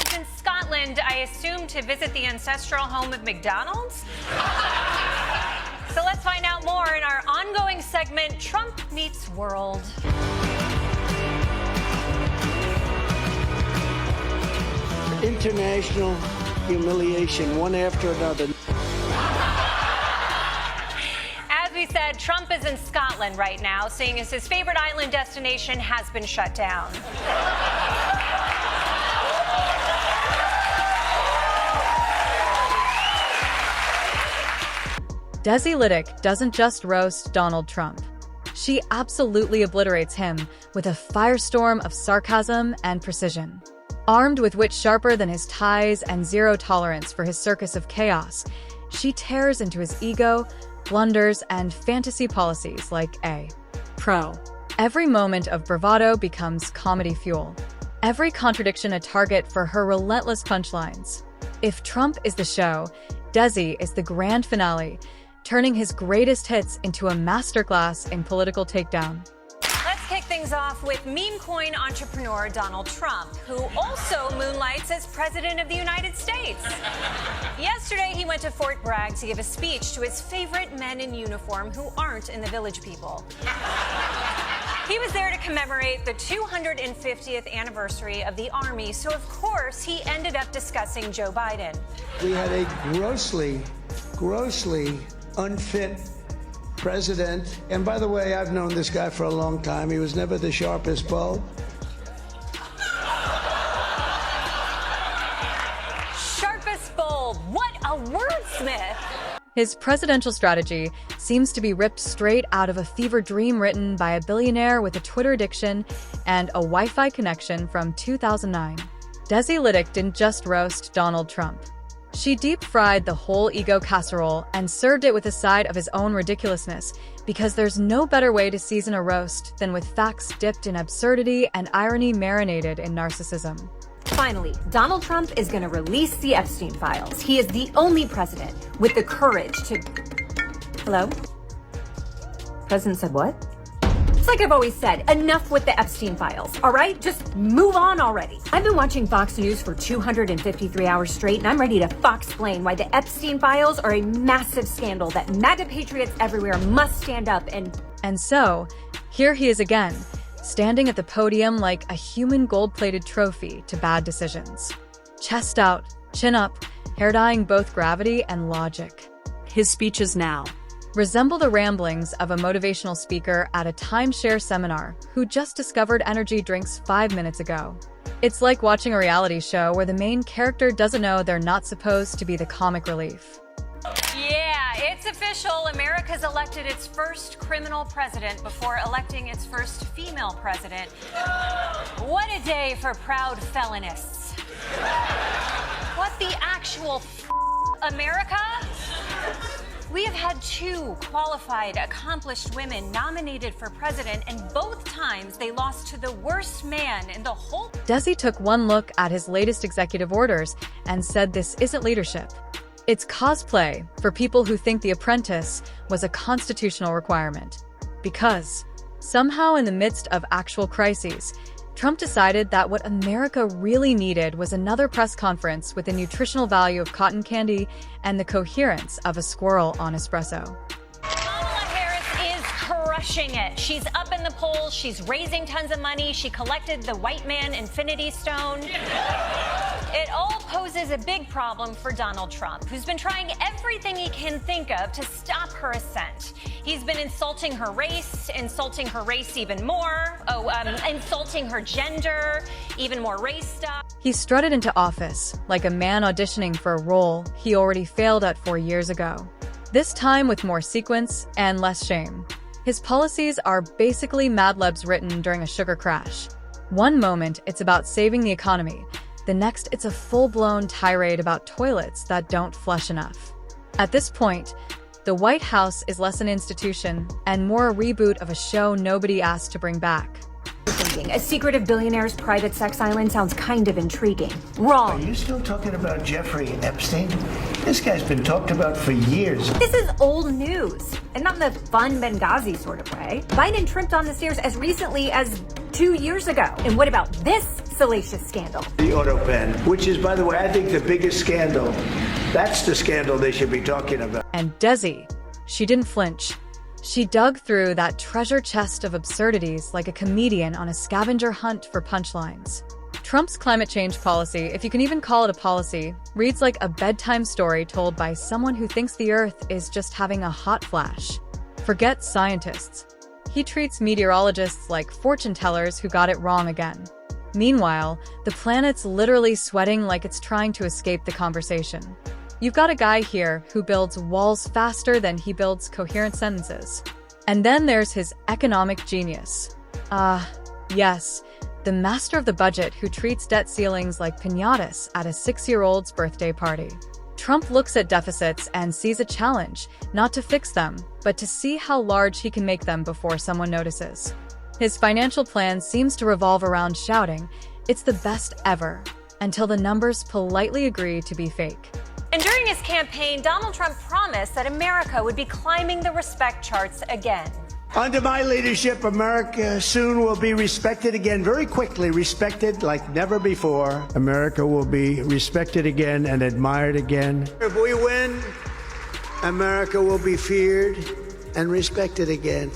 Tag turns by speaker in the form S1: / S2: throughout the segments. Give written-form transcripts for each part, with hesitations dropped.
S1: He's in Scotland, I assume, to visit the ancestral home of McDonald's? So let's find out more in our ongoing segment, Trump Meets World.
S2: International humiliation, one after another.
S1: As we said, Trump is in Scotland right now, seeing as his favorite island destination has been shut down.
S3: Desi Lydic doesn't just roast Donald Trump. She absolutely obliterates him with a firestorm of sarcasm and precision. Armed with wit sharper than his ties and zero tolerance for his circus of chaos, she tears into his ego, blunders, and fantasy policies like a pro. Every moment of bravado becomes comedy fuel. Every contradiction a target for her relentless punchlines. If Trump is the show, Desi is the grand finale, turning his greatest hits into a masterclass in political takedown.
S1: Let's kick things off with meme coin entrepreneur Donald Trump, who also moonlights as President of the United States. Yesterday, he went to Fort Bragg to give a speech to his favorite men in uniform who aren't in the Village People. He was there to commemorate the 250th anniversary of the Army, so of course he ended up discussing Joe Biden.
S2: We had a grossly unfit president. And by the way, I've known this guy for a long time. He was never the sharpest bulb.
S1: Sharpest bulb. What a wordsmith.
S3: His presidential strategy seems to be ripped straight out of a fever dream written by a billionaire with a Twitter addiction and a Wi-Fi connection from 2009. Desi Lydic didn't just roast Donald Trump. She deep-fried the whole ego casserole and served it with a side of his own ridiculousness, because there's no better way to season a roast than with facts dipped in absurdity and irony marinated in narcissism.
S4: Finally, Donald Trump is going to release the Epstein files. He is the only president with the courage to... Hello? President said what? It's like I've always said, enough with the Epstein files, all right? Just move on already. I've been watching Fox News for 253 hours straight, and I'm ready to Fox-plain why the Epstein files are a massive scandal that MAGA patriots everywhere must stand up and...
S3: And so, here he is again, standing at the podium like a human gold-plated trophy to bad decisions. Chest out, chin up, hair dyeing both gravity and logic.
S5: His speeches now
S3: resemble the ramblings of a motivational speaker at a timeshare seminar who just discovered energy drinks 5 minutes ago. It's like watching a reality show where the main character doesn't know they're not supposed to be the comic relief.
S1: Yeah, it's official. America's elected its first criminal president before electing its first female president. What a day for proud felonists. What the actual America? We have had 2 qualified, accomplished women nominated for president, and both times they lost to the worst man in the whole...
S3: Desi took one look at his latest executive orders and said this isn't leadership. It's cosplay for people who think The Apprentice was a constitutional requirement. Because, somehow in the midst of actual crises, Trump decided that what America really needed was another press conference with the nutritional value of cotton candy and the coherence of a squirrel on espresso.
S1: Kamala Harris is crushing it. She's up in the polls. She's raising tons of money. She collected the white man infinity stone. It all poses a big problem for Donald Trump, who's been trying everything he can think of to stop her ascent. He's been insulting her race even more, insulting her gender, even more race stuff.
S3: He strutted into office like a man auditioning for a role he already failed at 4 years ago. This time with more sequence and less shame. His policies are basically Mad Libs written during a sugar crash. One moment, it's about saving the economy. The next, it's a full-blown tirade about toilets that don't flush enough. At this point, the White House is less an institution and more a reboot of a show nobody asked to bring back.
S4: A secretive billionaire's private sex island sounds kind of intriguing. Wrong.
S6: Are you still talking about Jeffrey Epstein? This guy's been talked about for years.
S4: This is old news, and not in the fun Benghazi sort of way. Biden tripped on the stairs as recently as 2 years ago. And what about this salacious scandal?
S6: The auto pen, which is, by the way, I think the biggest scandal. That's the scandal they should be talking about.
S3: And Desi, she didn't flinch. She dug through that treasure chest of absurdities like a comedian on a scavenger hunt for punchlines. Trump's climate change policy, if you can even call it a policy, reads like a bedtime story told by someone who thinks the Earth is just having a hot flash. Forget scientists. He treats meteorologists like fortune tellers who got it wrong again. Meanwhile, the planet's literally sweating like it's trying to escape the conversation. You've got a guy here who builds walls faster than he builds coherent sentences. And then there's his economic genius. Yes, the master of the budget who treats debt ceilings like piñatas at a 6-year-old's birthday party. Trump looks at deficits and sees a challenge, not to fix them, but to see how large he can make them before someone notices. His financial plan seems to revolve around shouting, "It's the best ever," until the numbers politely agree to be fake.
S1: And during his campaign, Donald Trump promised that America would be climbing the respect charts again.
S6: Under my leadership, America soon will be respected again, very quickly, respected like never before. America will be respected again and admired again. If we win, America will be feared and respected again.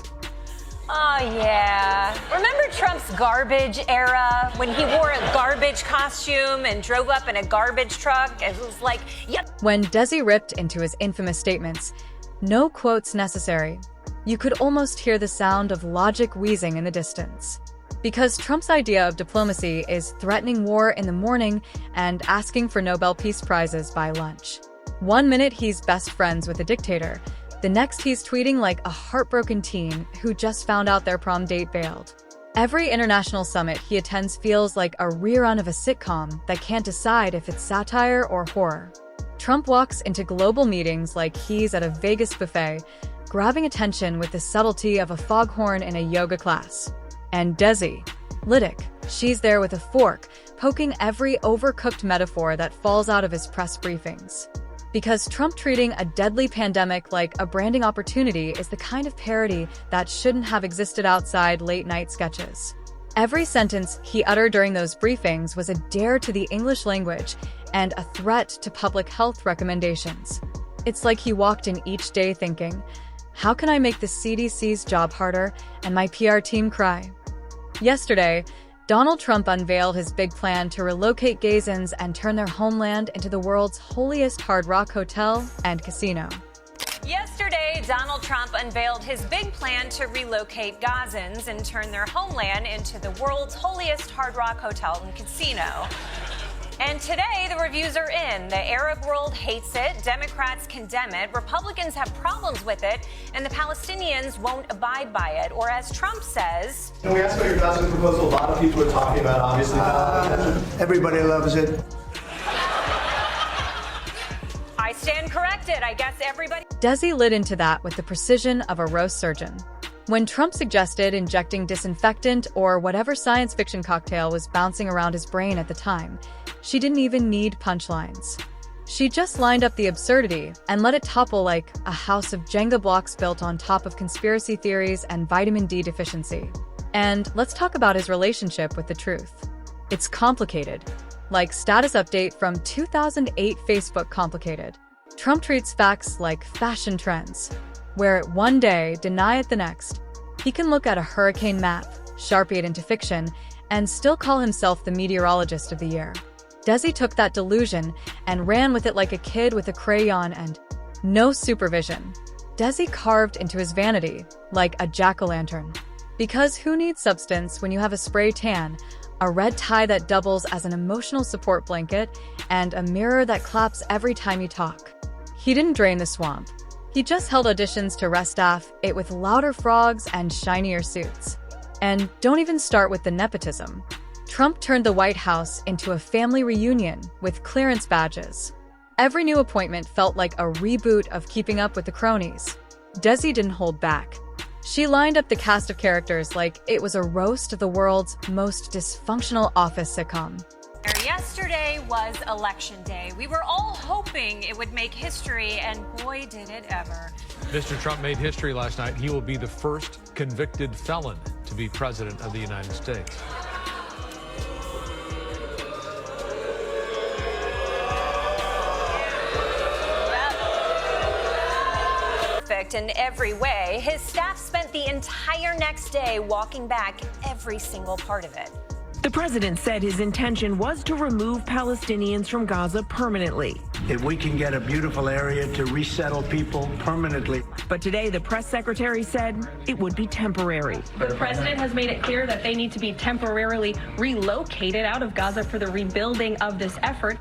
S1: Oh, yeah. Remember Trump's garbage era when he wore a garbage costume and drove up in a garbage truck? It was like, yep.
S3: When Desi ripped into his infamous statements, no quotes necessary, you could almost hear the sound of logic wheezing in the distance. Because Trump's idea of diplomacy is threatening war in the morning and asking for Nobel Peace Prizes by lunch. 1 minute he's best friends with a dictator, the next he's tweeting like a heartbroken teen who just found out their prom date bailed. Every international summit he attends feels like a rerun of a sitcom that can't decide if it's satire or horror. Trump walks into global meetings like he's at a Vegas buffet, grabbing attention with the subtlety of a foghorn in a yoga class. And Desi Lydic, she's there with a fork, poking every overcooked metaphor that falls out of his press briefings. Because Trump treating a deadly pandemic like a branding opportunity is the kind of parody that shouldn't have existed outside late-night sketches. Every sentence he uttered during those briefings was a dare to the English language and a threat to public health recommendations. It's like he walked in each day thinking, how can I make the CDC's job harder and my PR team cry? Yesterday, Donald Trump unveiled his big plan to relocate Gazans and turn their homeland into the world's holiest Hard Rock hotel and casino.
S1: Yesterday, Donald Trump unveiled his big plan to relocate Gazans and turn their homeland into the world's holiest Hard Rock hotel and casino. And today, the reviews are in. The Arab world hates it, Democrats condemn it, Republicans have problems with it, and the Palestinians won't abide by it. Or as Trump says...
S5: Can we ask about your Gaza proposal? A lot of people are talking about, obviously.
S6: Everybody loves it.
S1: I stand corrected. I guess everybody...
S3: Desi lit into that with the precision of a roast surgeon. When Trump suggested injecting disinfectant or whatever science fiction cocktail was bouncing around his brain at the time, she didn't even need punchlines. She just lined up the absurdity and let it topple like a house of Jenga blocks built on top of conspiracy theories and vitamin D deficiency. And let's talk about his relationship with the truth. It's complicated. Like status update from 2008 Facebook complicated. Trump treats facts like fashion trends. Wear it one day, deny it the next. He can look at a hurricane map, Sharpie it into fiction, and still call himself the meteorologist of the year. Desi took that delusion and ran with it like a kid with a crayon and no supervision. Desi carved into his vanity like a jack-o'-lantern. Because who needs substance when you have a spray tan, a red tie that doubles as an emotional support blanket, and a mirror that claps every time you talk? He didn't drain the swamp. He just held auditions to restaff it with louder frogs and shinier suits. And don't even start with the nepotism. Trump turned the White House into a family reunion with clearance badges. Every new appointment felt like a reboot of Keeping Up with the Cronies. Desi didn't hold back. She lined up the cast of characters like it was a roast of the world's most dysfunctional office sitcom.
S1: Yesterday was Election Day. We were all hoping it would make history, and boy, did it ever.
S7: Mr. Trump made history last night. He will be the first convicted felon to be president of the United States.
S1: Perfect in every way. His staff spent the entire next day walking back every single part of it.
S8: The president said his intention was to remove Palestinians from Gaza permanently.
S6: If we can get a beautiful area to resettle people permanently.
S8: But today, the press secretary said it would be temporary.
S9: The president has made it clear that they need to be temporarily relocated out of Gaza for the rebuilding of this effort.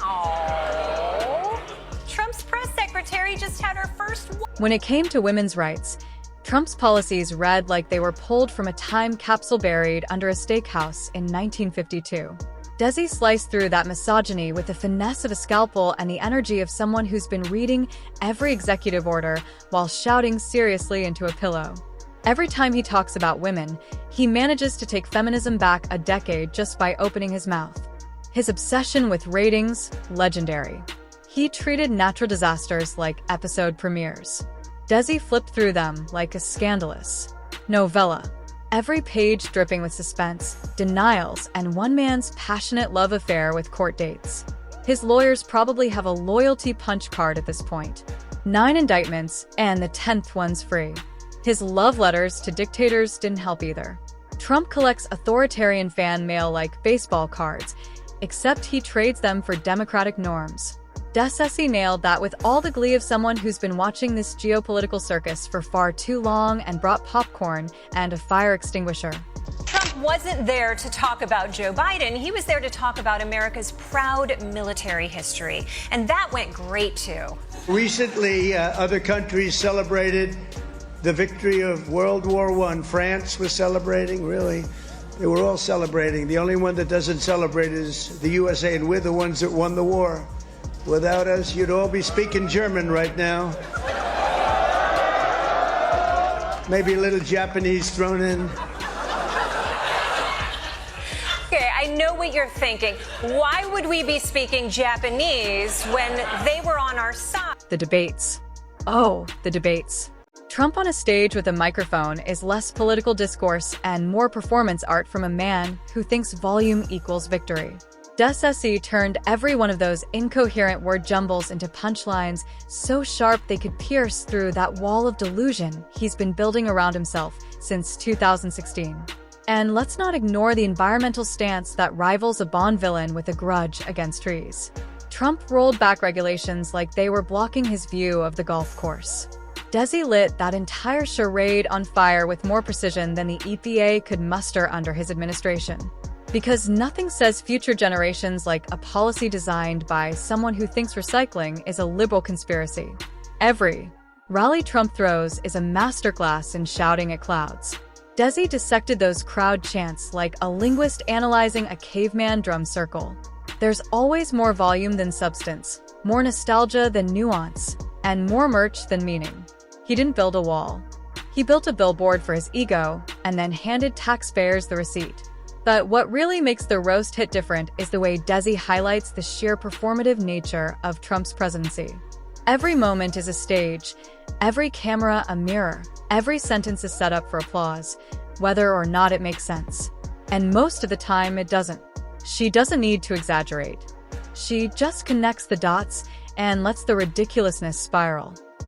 S1: Oh, Trump's press secretary just had her first.
S3: When it came to women's rights, Trump's policies read like they were pulled from a time capsule buried under a steakhouse in 1952. Desi sliced through that misogyny with the finesse of a scalpel and the energy of someone who's been reading every executive order while shouting seriously into a pillow. Every time he talks about women, he manages to take feminism back a decade just by opening his mouth. His obsession with ratings, legendary. He treated natural disasters like episode premieres. Desi flipped through them like a scandalous novella. Every page dripping with suspense, denials, and one man's passionate love affair with court dates. His lawyers probably have a loyalty punch card at this point. 9 indictments, and the 10th one's free. His love letters to dictators didn't help either. Trump collects authoritarian fan mail like baseball cards, except he trades them for democratic norms. Desi nailed that with all the glee of someone who's been watching this geopolitical circus for far too long and brought popcorn and a fire extinguisher.
S1: Trump wasn't there to talk about Joe Biden. He was there to talk about America's proud military history. And that went great, too.
S2: Recently, other countries celebrated the victory of World War I. France was celebrating, really. They were all celebrating. The only one that doesn't celebrate is the USA, and we're the ones that won the war. Without us, you'd all be speaking German right now. Maybe a little Japanese thrown in.
S1: Okay, I know what you're thinking. Why would we be speaking Japanese when they were on our side?
S3: The debates. Oh, the debates. Trump on a stage with a microphone is less political discourse and more performance art from a man who thinks volume equals victory. Desi turned every one of those incoherent word jumbles into punchlines so sharp they could pierce through that wall of delusion he's been building around himself since 2016. And let's not ignore the environmental stance that rivals a Bond villain with a grudge against trees. Trump rolled back regulations like they were blocking his view of the golf course. Desi lit that entire charade on fire with more precision than the EPA could muster under his administration. Because nothing says future generations like a policy designed by someone who thinks recycling is a liberal conspiracy. Every rally Trump throws is a masterclass in shouting at clouds. Desi dissected those crowd chants like a linguist analyzing a caveman drum circle. There's always more volume than substance, more nostalgia than nuance, and more merch than meaning. He didn't build a wall. He built a billboard for his ego and then handed taxpayers the receipt. But what really makes the roast hit different is the way Desi highlights the sheer performative nature of Trump's presidency. Every moment is a stage, every camera a mirror, every sentence is set up for applause, whether or not it makes sense. And most of the time it doesn't. She doesn't need to exaggerate. She just connects the dots and lets the ridiculousness spiral.